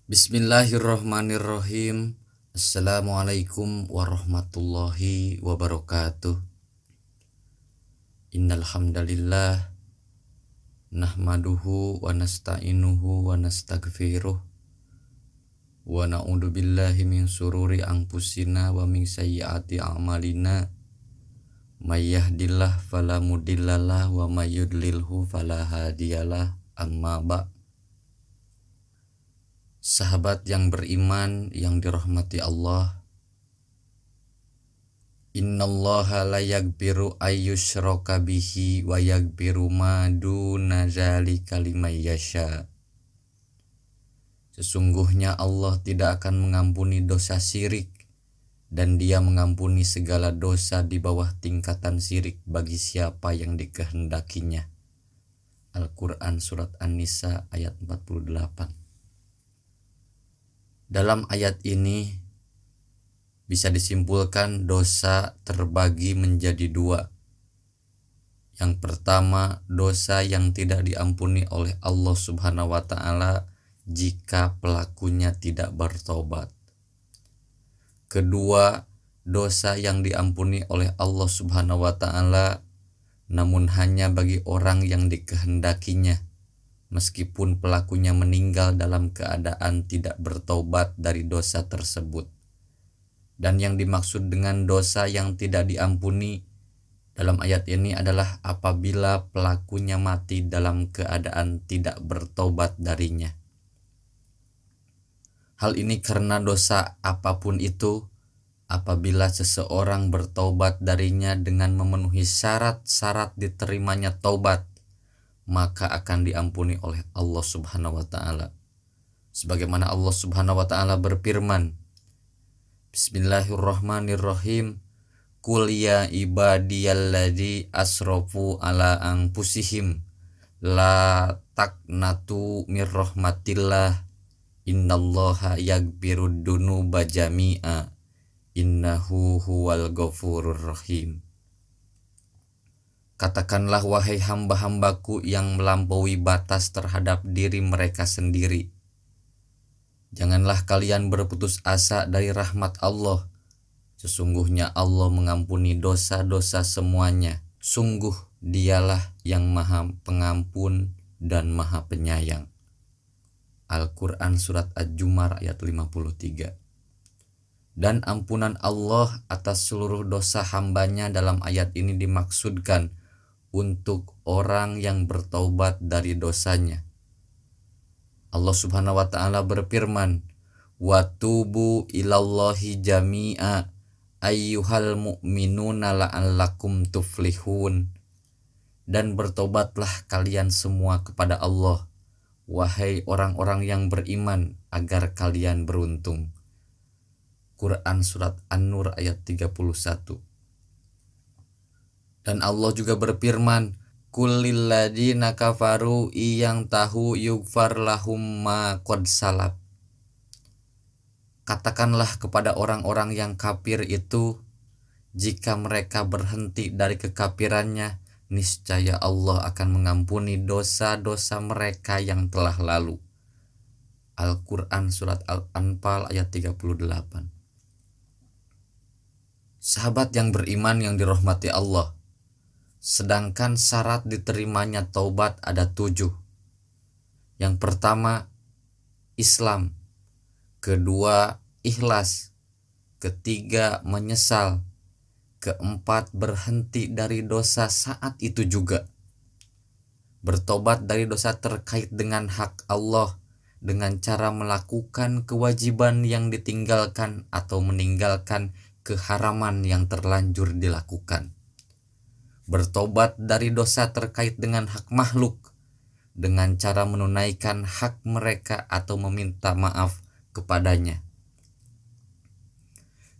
Bismillahirrahmanirrahim. Assalamualaikum warahmatullahi wabarakatuh. Innal hamdalillah nahmaduhu wa nasta'inuhu wa nastaghfiruh wa na'udzu billahi min sururi anfusina wa min sayyiati a'malina. May yahdihillahu fala mudhillalah wa may yudlilhu fala hadiyalah. Amma ba'd. Sahabat yang beriman yang dirahmati Allah, innallaha la yaghfiru ayyushraka bihi wa yaghfiru ma duna dzalika liman yasha. Sesungguhnya Allah tidak akan mengampuni dosa syirik, dan Dia mengampuni segala dosa di bawah tingkatan syirik bagi siapa yang dikehendakinya. Al-Quran Surat An-Nisa ayat 48. Dalam ayat ini bisa disimpulkan dosa terbagi menjadi dua. Yang pertama, dosa yang tidak diampuni oleh Allah Subhanahu wa Ta'ala jika pelakunya tidak bertobat. Kedua, dosa yang diampuni oleh Allah Subhanahu wa Ta'ala namun hanya bagi orang yang dikehendakinya, meskipun pelakunya meninggal dalam keadaan tidak bertobat dari dosa tersebut. Dan yang dimaksud dengan dosa yang tidak diampuni dalam ayat ini adalah apabila pelakunya mati dalam keadaan tidak bertobat darinya. Hal ini karena dosa apapun itu, apabila seseorang bertobat darinya dengan memenuhi syarat-syarat diterimanya taubat, maka akan diampuni oleh Allah Subhanahu wa Ta'ala. Sebagaimana Allah Subhanahu wa Ta'ala berfirman, Bismillahirrahmanirrahim. Qul ya ibadiyalladzi asrafu ala anfusihim la taqnatu mir rahmatillah innallaha yaghfirud dzunuba jami'a innahu huwal ghafurur rahim. Katakanlah wahai hamba-hambaku yang melampaui batas terhadap diri mereka sendiri, janganlah kalian berputus asa dari rahmat Allah. Sesungguhnya Allah mengampuni dosa-dosa semuanya. Sungguh Dialah yang Maha Pengampun dan Maha Penyayang. Al-Quran Surat Ad-Zumar ayat 53. Dan ampunan Allah atas seluruh dosa hambanya dalam ayat ini dimaksudkan untuk orang yang bertaubat dari dosanya. Allah Subhanahu wa Ta'ala berfirman, "Wa tubu ilallahi jami'a ayyuhal mu'minuna la'allakum tuflihun." Dan bertobatlah kalian semua kepada Allah, wahai orang-orang yang beriman, agar kalian beruntung. Quran Surat An-Nur ayat 31. Dan Allah juga berfirman, Qul ladzina kafaru iyang tahu yughfar lahum ma qad salaf. Katakanlah kepada orang-orang yang kafir itu, jika mereka berhenti dari kekafirannya, niscaya Allah akan mengampuni dosa-dosa mereka yang telah lalu. Al-Quran Surat Al-Anfal ayat 38. Sahabat yang beriman yang dirahmati Allah, sedangkan syarat diterimanya taubat ada 7. Yang pertama, Islam. Kedua, ikhlas. Ketiga, menyesal. Keempat, berhenti dari dosa saat itu juga. Bertobat dari dosa terkait dengan hak Allah dengan cara melakukan kewajiban yang ditinggalkan atau meninggalkan keharaman yang terlanjur dilakukan. Bertobat dari dosa terkait dengan hak makhluk dengan cara menunaikan hak mereka atau meminta maaf kepadanya.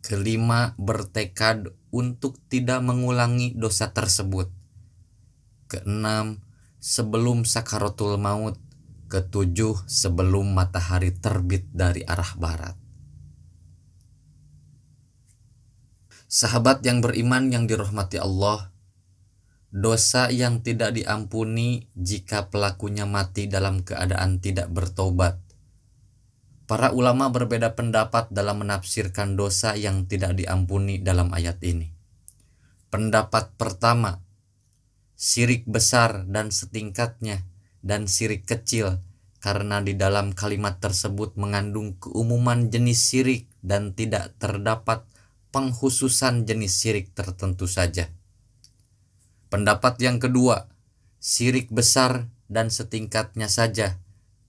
Kelima, bertekad untuk tidak mengulangi dosa tersebut. Keenam, sebelum sakaratul maut. Ketujuh, sebelum matahari terbit dari arah barat. Sahabat yang beriman yang dirahmati Allah, dosa yang tidak diampuni jika pelakunya mati dalam keadaan tidak bertobat. Para ulama berbeda pendapat dalam menafsirkan dosa yang tidak diampuni dalam ayat ini. Pendapat pertama, syirik besar dan setingkatnya dan syirik kecil, karena di dalam kalimat tersebut mengandung keumuman jenis syirik dan tidak terdapat pengkhususan jenis syirik tertentu saja. Pendapat yang kedua, syirik besar dan setingkatnya saja,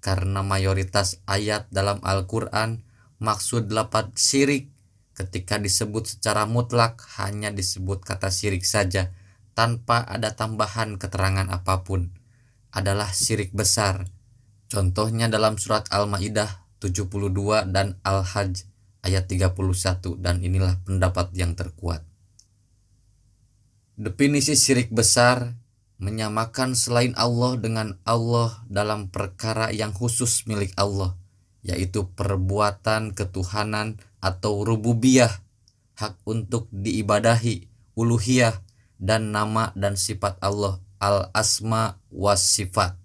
karena mayoritas ayat dalam Al-Quran maksud lafaz syirik ketika disebut secara mutlak hanya disebut kata syirik saja tanpa ada tambahan keterangan apapun adalah syirik besar. Contohnya dalam surat Al-Maidah 72 dan Al-Hajj ayat 31, dan inilah pendapat yang terkuat. Definisi syirik besar menyamakan selain Allah dengan Allah dalam perkara yang khusus milik Allah, yaitu perbuatan ketuhanan atau rububiyah, hak untuk diibadahi, uluhiyah, dan nama dan sifat Allah, al-asma was sifat.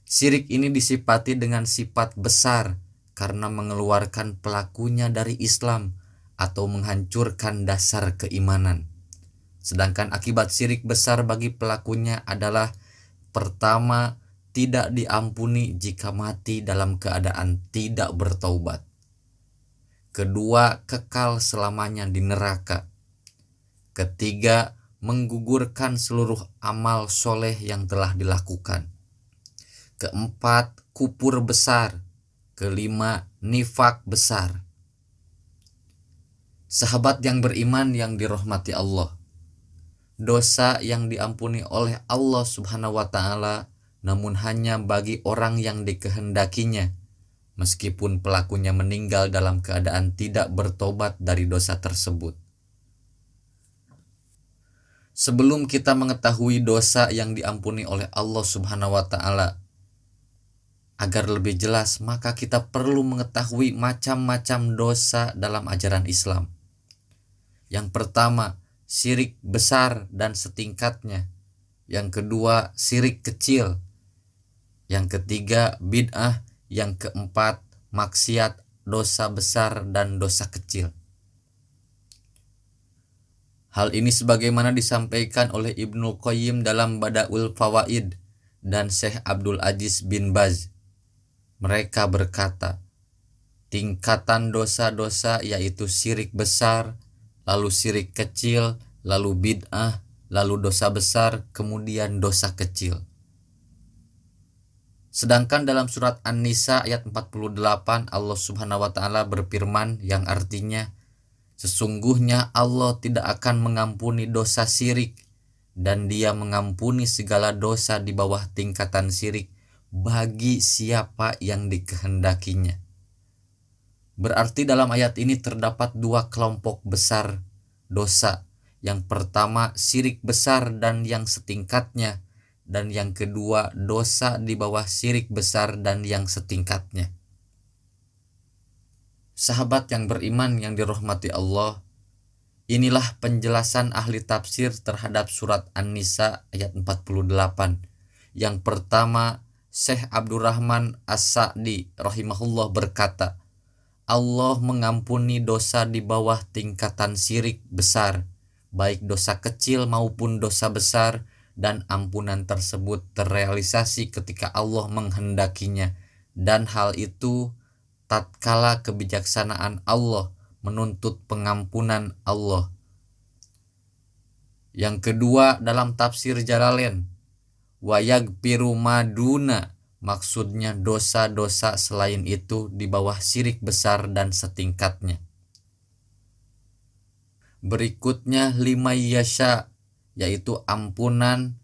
Syirik ini disifati dengan sifat besar karena mengeluarkan pelakunya dari Islam atau menghancurkan dasar keimanan. Sedangkan akibat syirik besar bagi pelakunya adalah pertama, tidak diampuni jika mati dalam keadaan tidak bertaubat. Kedua, kekal selamanya di neraka. Ketiga, menggugurkan seluruh amal soleh yang telah dilakukan. Keempat, kufur besar. Kelima, nifak besar. Sahabat yang beriman yang dirahmati Allah, dosa yang diampuni oleh Allah Subhanahu wa Ta'ala namun hanya bagi orang yang dikehendakinya, meskipun pelakunya meninggal dalam keadaan tidak bertobat dari dosa tersebut. Sebelum kita mengetahui dosa yang diampuni oleh Allah Subhanahu wa Ta'ala, agar lebih jelas, maka kita perlu mengetahui macam-macam dosa dalam ajaran Islam. Yang pertama, syirik besar dan setingkatnya. Yang kedua, syirik kecil. Yang ketiga, bid'ah. Yang keempat, maksiat, dosa besar dan dosa kecil. Hal ini sebagaimana disampaikan oleh Ibnu Qayyim dalam Badaul Fawaid dan Syekh Abdul Aziz bin Baz. Mereka berkata, tingkatan dosa-dosa yaitu syirik besar, lalu syirik kecil, lalu bid'ah, lalu dosa besar, kemudian dosa kecil. Sedangkan dalam surat An-Nisa ayat 48 Allah Subhanahu wa Ta'ala berfirman yang artinya, sesungguhnya Allah tidak akan mengampuni dosa syirik dan Dia mengampuni segala dosa di bawah tingkatan syirik bagi siapa yang dikehendakinya. Berarti dalam ayat ini terdapat dua kelompok besar dosa. Yang pertama, syirik besar dan yang setingkatnya, dan yang kedua, dosa di bawah syirik besar dan yang setingkatnya. Sahabat yang beriman yang dirahmati Allah, inilah penjelasan ahli tafsir terhadap surat An-Nisa ayat 48. Yang pertama, Syekh Abdurrahman As-Sa'di rahimahullah berkata, Allah mengampuni dosa di bawah tingkatan syirik besar, baik dosa kecil maupun dosa besar, dan ampunan tersebut terrealisasi ketika Allah menghendakinya, dan hal itu tatkala kebijaksanaan Allah menuntut pengampunan Allah. Yang kedua, dalam tafsir Jalalain, wa yaghfiru maduna, maksudnya dosa-dosa selain itu di bawah syirik besar dan setingkatnya. Berikutnya lima yasha, yaitu ampunan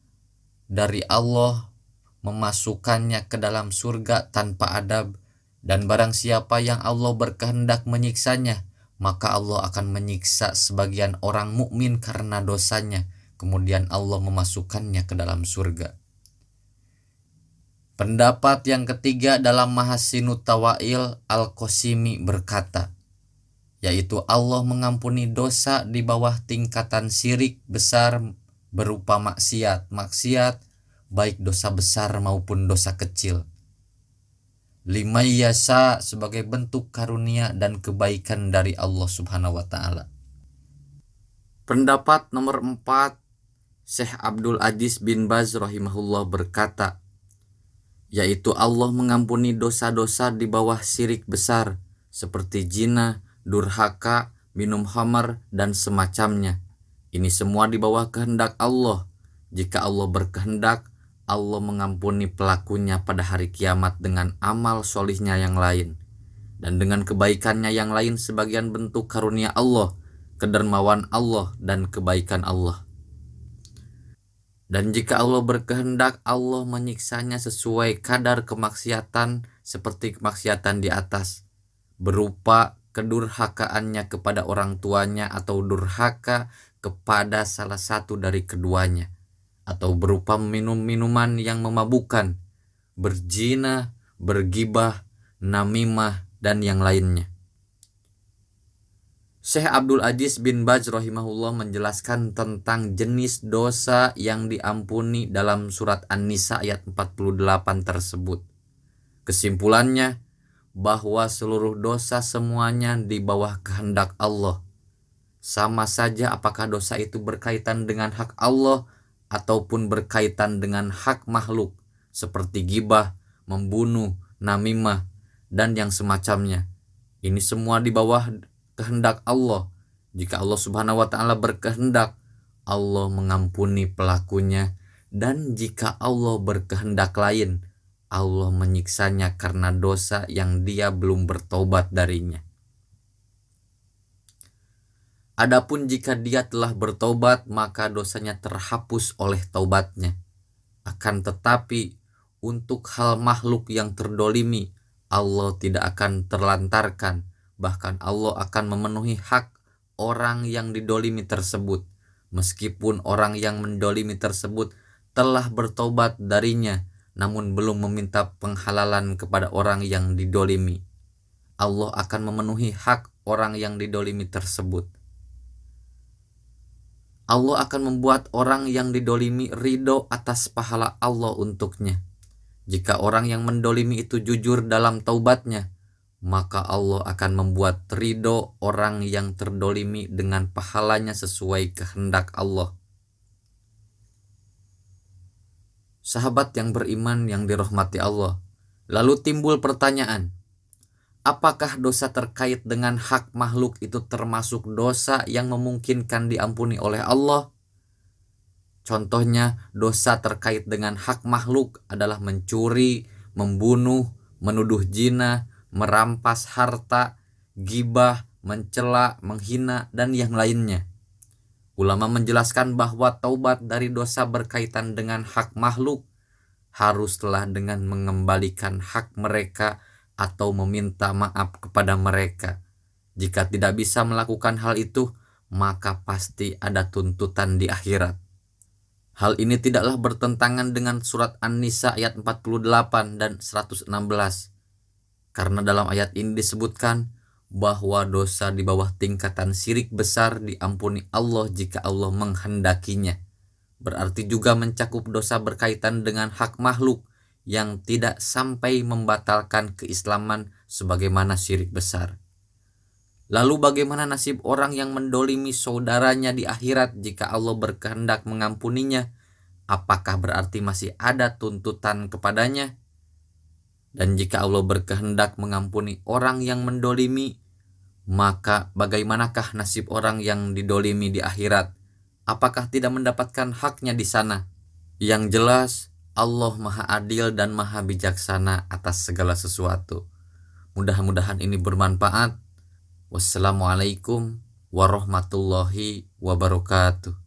dari Allah memasukkannya ke dalam surga tanpa adab, dan barang siapa yang Allah berkehendak menyiksanya, maka Allah akan menyiksa sebagian orang mukmin karena dosanya, kemudian Allah memasukkannya ke dalam surga. Pendapat yang ketiga dalam Mahasinut Tawail, Al-Qasimi berkata, yaitu Allah mengampuni dosa di bawah tingkatan syirik besar berupa maksiat, baik dosa besar maupun dosa kecil. Limai yasa sebagai bentuk karunia dan kebaikan dari Allah Subhanahu wa taala. Pendapat nomor 4, Syekh Abdul Aziz bin Baz rahimahullah berkata, yaitu Allah mengampuni dosa-dosa di bawah syirik besar seperti zina, durhaka, minum khamar dan semacamnya. Ini semua di bawah kehendak Allah. Jika Allah berkehendak, Allah mengampuni pelakunya pada hari kiamat dengan amal solihnya yang lain, dan dengan kebaikannya yang lain sebagian bentuk karunia Allah, kedermawan Allah, dan kebaikan Allah. Dan jika Allah berkehendak, Allah menyiksanya sesuai kadar kemaksiatan seperti kemaksiatan di atas, berupa kedurhakaannya kepada orang tuanya atau durhaka kepada salah satu dari keduanya, atau berupa minum-minuman yang memabukkan, berzina, bergibah, namimah, dan yang lainnya. Syekh Abdul Aziz bin Baz rahimahullah menjelaskan tentang jenis dosa yang diampuni dalam surat An-Nisa ayat 48 tersebut. Kesimpulannya, bahwa seluruh dosa semuanya di bawah kehendak Allah. Sama saja apakah dosa itu berkaitan dengan hak Allah ataupun berkaitan dengan hak makhluk seperti gibah, membunuh, namimah, dan yang semacamnya. Ini semua di bawah kehendak Allah. Jika Allah Subhanahu wa taala berkehendak, Allah mengampuni pelakunya, dan jika Allah berkehendak lain, Allah menyiksanya karena dosa yang dia belum bertobat darinya. Adapun jika dia telah bertobat, maka dosanya terhapus oleh taubatnya. Akan tetapi, untuk hal makhluk yang terdolimi, Allah tidak akan terlantarkan. Bahkan Allah akan memenuhi hak orang yang didolimi tersebut, meskipun orang yang mendolimi tersebut telah bertobat darinya, namun belum meminta penghalalan kepada orang yang didolimi. Allah akan memenuhi hak orang yang didolimi tersebut. Allah akan membuat orang yang didolimi ridho atas pahala Allah untuknya. Jika orang yang mendolimi itu jujur dalam taubatnya, maka Allah akan membuat ridho orang yang terdolimi dengan pahalanya sesuai kehendak Allah. Sahabat yang beriman yang dirahmati Allah, lalu timbul pertanyaan, apakah dosa terkait dengan hak makhluk itu termasuk dosa yang memungkinkan diampuni oleh Allah? Contohnya, dosa terkait dengan hak makhluk adalah mencuri, membunuh, menuduh zina, merampas harta, gibah, mencela, menghina, dan yang lainnya. Ulama menjelaskan bahwa taubat dari dosa berkaitan dengan hak makhluk haruslah dengan mengembalikan hak mereka atau meminta maaf kepada mereka. Jika tidak bisa melakukan hal itu, maka pasti ada tuntutan di akhirat. Hal ini tidaklah bertentangan dengan surat An-Nisa ayat 48 dan 116. Karena dalam ayat ini disebutkan bahwa dosa di bawah tingkatan syirik besar diampuni Allah jika Allah menghendakinya. Berarti juga mencakup dosa berkaitan dengan hak makhluk yang tidak sampai membatalkan keislaman sebagaimana syirik besar. Lalu bagaimana nasib orang yang mendolimi saudaranya di akhirat jika Allah berkehendak mengampuninya? Apakah berarti masih ada tuntutan kepadanya? Dan jika Allah berkehendak mengampuni orang yang mendolimi, maka bagaimanakah nasib orang yang didolimi di akhirat? Apakah tidak mendapatkan haknya di sana? Yang jelas, Allah Maha Adil dan Maha Bijaksana atas segala sesuatu. Mudah-mudahan ini bermanfaat. Wassalamualaikum warahmatullahi wabarakatuh.